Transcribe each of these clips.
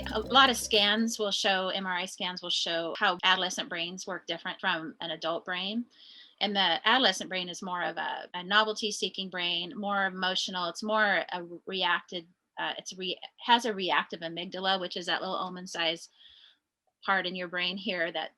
see a lot of scans will show, MRI scans will show how adolescent brains work different from an adult brain. And the adolescent brain is more of a novelty seeking brain, more emotional. It's more a reacted, has a reactive amygdala, which is that little almond sized part in your brain here that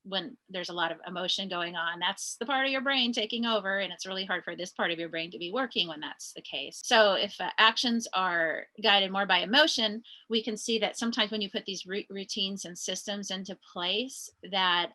when there's a lot of emotion going on, that's the part of your brain taking over, and it's really hard for this part of your brain to be working when that's the case. So if actions are guided more by emotion, we can see that sometimes when you put these routines and systems into place, that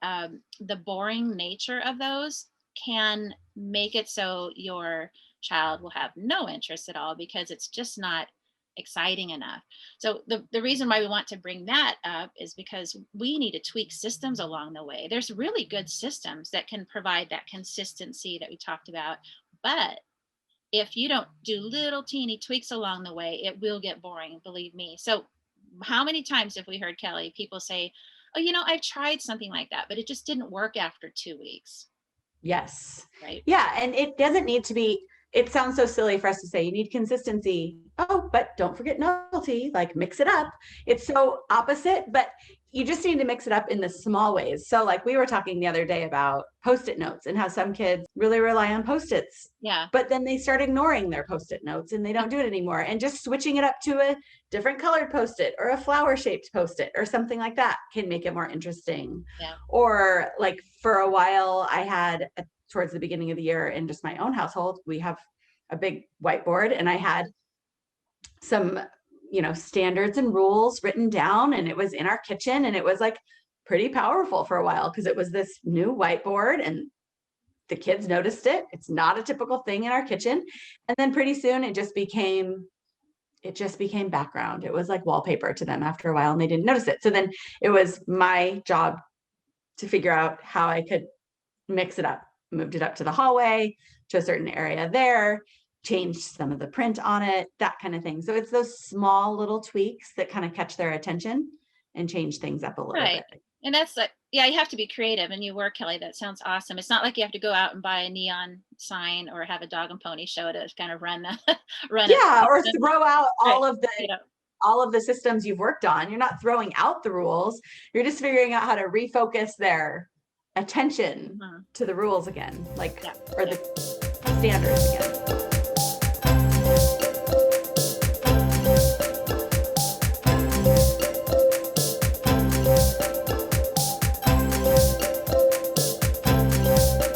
the boring nature of those can make it so your child will have no interest at all because it's just not exciting enough. So the reason why we want to bring that up is because we need to tweak systems along the way. There's really good systems that can provide that consistency that we talked about. But if you don't do little teeny tweaks along the way, it will get boring, believe me. So how many times have we heard, Kelly, people say, oh, I've tried something like that, but it just didn't work after 2 weeks. Yes. Right. Yeah. And it doesn't need to be, it sounds so silly for us to say you need consistency. Oh, but don't forget novelty, like mix it up. It's so opposite, but you just need to mix it up in the small ways. So like we were talking the other day about Post-it notes and how some kids really rely on Post-its. Yeah. But then they start ignoring their Post-it notes and they don't do it anymore. And just switching it up to a different colored Post-it or a flower shaped Post-it or something like that can make it more interesting. Yeah. Or like for a while I had towards the beginning of the year in just my own household, we have a big whiteboard and I had some, standards and rules written down, and it was in our kitchen, and it was like pretty powerful for a while because it was this new whiteboard and the kids noticed it. It's not a typical thing in our kitchen. And then pretty soon it just became background. It was like wallpaper to them after a while and they didn't notice it. So then it was my job to figure out how I could mix it up. Moved it up to the hallway, to a certain area there, changed some of the print on it, that kind of thing. So it's those small little tweaks that kind of catch their attention and change things up a little Right. bit. And that's like, yeah, you have to be creative, and you work, Kelly. That sounds awesome. It's not like you have to go out and buy a neon sign or have a dog and pony show to kind of run the run it. Yeah, or throw out Right. all of the systems you've worked on. You're not throwing out the rules. You're just figuring out how to refocus their attention to the rules again, or the standards again.